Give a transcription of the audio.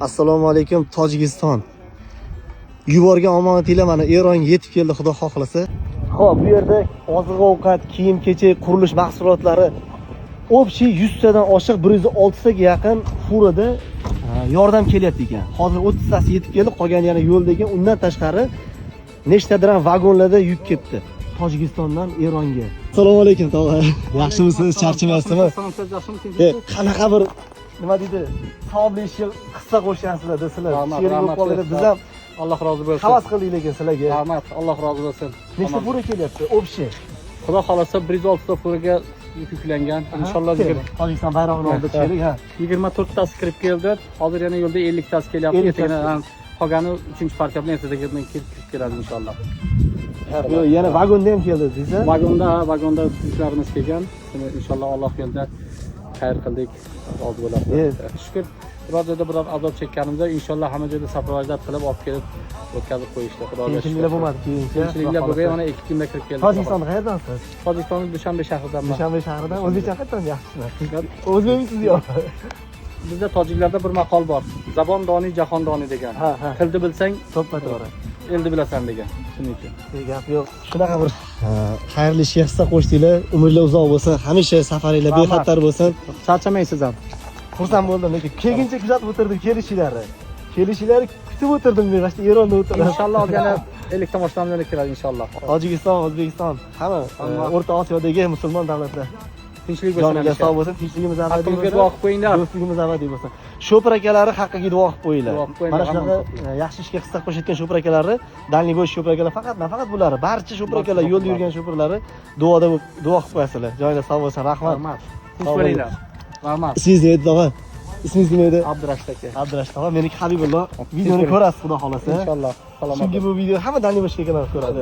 Assalomu alaykum Tojikiston. Yuborgan omonatinglar mana Eronga yetib keldi, xudo xohlasa. Xo'p, bu yerda oziq-ovqat, kiyim-kechak, qurilish mahsulotlari общий 100 tadan oshiq 106 taga yaqin furada yordam kelyapti ekan. Hozir 30 tasi yetib keldi, qolgani yana yo'lda ekan. Undan tashqari nechtadan vagonlarda yuk ketdi. Tojikistondan Eronga. Assalomu alaykum tog'a. Yaxshimisiz? Charchamayapsizmi? Qanaqa bir nima deydi? Savobli ishga qissa qo'shansizlar desizlar. She'r bo'lib qoldi. Biz ham Alloh rozi bo'lsin. havas qildik lekin sizlarga. Rahmat, Alloh rozi bo'lsin. Nechta fura kelyapti? Общий. Xudo xolasa 106 ta furaga yuklangan. Inshaalloh Tojikiston bayrog'ini oldi kerak, ha. 24 tasi kirib keldi. Hozir yana yo'lda 50 tasi kelyapti. Ertaga qolgani 3-partiya bilan ertaga kirib keladi inshaalloh. Yana vagonda ham keldi deysiz? Vagonda yuklarimiz kelgan. Inshaalloh Alloh yo'lda xayr qildik. Rozi bo'ladi. Shukr. Biror joyda biror azob chekkanimizda inshaalloh hamma joyda safarvajat qilib olib kelib o'tkazib qo'yishdi. Xudoga shukr. Qiyinchiliklar bo'lmadi keyincha. Qiyinchiliklar bo'lgan, mana 2 kunda kirib keldi. Tojikiston qayerdansiz? Tojikistonning Dushanbe shahridanman. Dushanbe shahridan. O'zbekcha qayerdan yaxshilar? O'zbekmisiz yo'q? Bizda tojiklarda bir maqol bor. Zabon doni, jahon doni degan. Ha. Tilni bilsang, To'ppa to'g'ri. elni bilasan degan. Shuning uchun. Gap yo'q. Shunaqa bir xayrli ishga hissa qo'shdinglar. Umrlar uzoq bo'lsin. Hamisha safaringlar bexatar bo'lsin. Charchamaysiz ham. Xursand bo'ldim lekin kelguncha kuzatib o'tirdim kelishingizni. Kelishingizni kutib o'tirdim men. Mana shu Eronda o'tirdim. Inshaalloh yana elektr mashinalar kiradi inshaalloh. Tojikiston, O'zbekiston, hamma O'rta Osiyodagi musulmon davlatlar Tinchlik bo'lsin. joniga sog' bo'lsin, tinchligimiz abadiy Haqqimizga bo'lsin. duo qilib qo'yinglar. Do'stligimiz abadiy bo'lsin. Sho'pir akalari haqqiga duo qilib qo'yinglar. Duo qilib Mana qo'yinglar, shunaqa yaxshi ishga hissa qo'shayotgan sho'pir akalari, dalniy sho'pir akalar nafaqat bular, barcha sho'pir akalar, yo'lda yurgan sho'pirlari duoda duo qilib qo'yasizlar. Joyinglar sog' bo'lsin. Rahmat. Tinch bo'linglar. Rahmat. Siz nima edi, tog'a? Ismingiz nima edi? Abdurashid aka. Abdurashid tog'a, meniki Habibullo. Videoni ko'rasiz, xudo xolasa. Inshaalloh. Salomat. Chunki bu video hamma dalniy kelganlar ko'radi.